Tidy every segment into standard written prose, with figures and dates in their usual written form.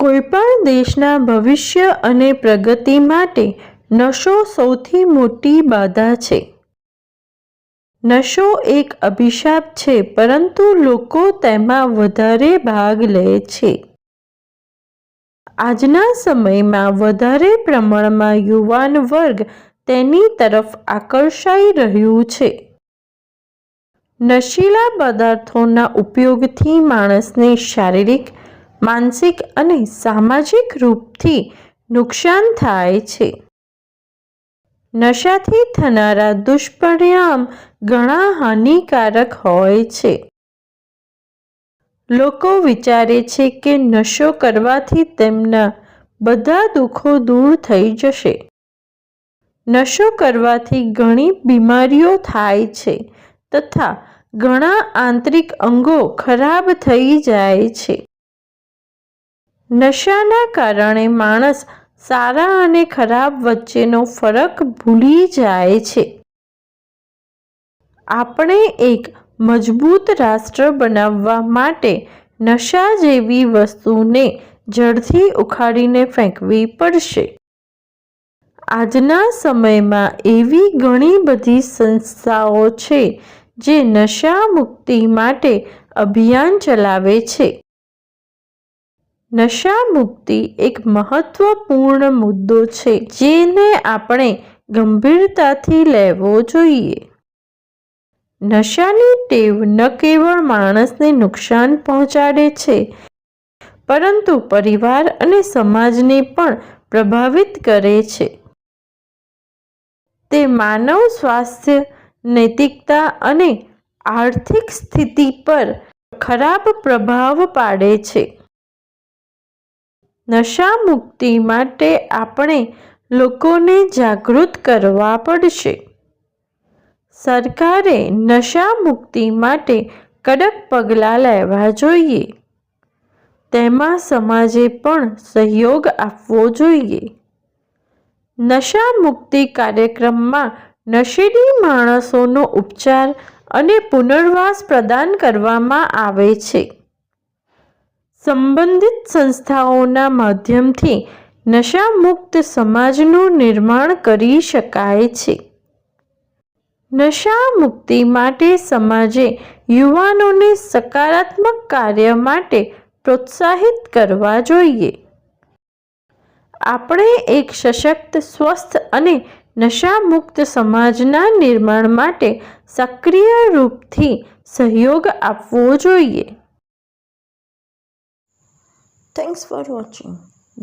કોઈપણ દેશના ભવિષ્ય અને પ્રગતિ માટે નશો સૌથી મોટી બાધા છે. નશો એક અભિશાપ છે, પરંતુ લોકો તેમાં વધારે ભાગ લે છે. આજના સમયમાં વધારે પ્રમાણમાં યુવાન વર્ગ તેની તરફ આકર્ષાઈ રહ્યું છે. નશીલા પદાર્થોના ઉપયોગથી માણસને શારીરિક, માનસિક અને સામાજિક રૂપથી નુકસાન થાય છે. નશાથી થનારા દુષ્પરિણામ ઘણા હાનિકારક હોય છે. લોકો વિચારે છે કે નશો કરવાથી તેમના બધા દુઃખો દૂર થઈ જશે. નશો કરવાથી ઘણી બીમારીઓ થાય છે તથા ઘણા આંતરિક અંગો ખરાબ થઈ જાય છે. નશાના કારણે માણસ સારા અને ખરાબ વચ્ચેનો ફરક ભૂલી જાય છે. આપણે એક મજબૂત રાષ્ટ્ર બનાવવા માટે નશા જેવી વસ્તુને જડથી ઉખાડીને ફેંકવી પડશે. આજના સમયમાં એવી ઘણી બધી સંસ્થાઓ છે જે નશા મુક્તિ માટે અભિયાન ચલાવે છે. નશા મુક્તિ એક મહત્વપૂર્ણ મુદ્દો છે જેને આપણે ગંભીરતાથી લેવો જોઈએ. નશાની ટેવ ન કેવળ માણસને નુકસાન પહોંચાડે છે, પરંતુ પરિવાર અને સમાજને પણ પ્રભાવિત કરે છે. તે માનવ સ્વાસ્થ્ય, નૈતિકતા અને આર્થિક સ્થિતિ પર ખરાબ પ્રભાવ પાડે છે. નશા મુક્તિ માટે આપણે લોકોને જાગૃત કરવા પડશે. સરકારે નશા મુક્તિ માટે કડક પગલાં લેવા જોઈએ. તેમાં સમાજે પણ સહયોગ આપવો જોઈએ. નશા મુક્તિ કાર્યક્રમમાં નશેડી માણસોનો ઉપચાર અને પુનર્વાસ પ્રદાન કરવામાં આવે છે. સંબંધિત સંસ્થાઓના માધ્યમથી નશા મુક્ત સમાજનું નિર્માણ કરી શકાય છે. નશા મુક્તિ માટે સમાજે યુવાનોને સકારાત્મક કાર્ય માટે પ્રોત્સાહિત કરવા જોઈએ. આપણે એક સશક્ત, સ્વસ્થ અને નશા મુક્ત સમાજના નિર્માણ માટે સક્રિય રૂપથી સહયોગ આપવો જોઈએ. Thanks for watching.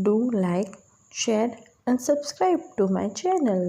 Do like, share and subscribe to my channel.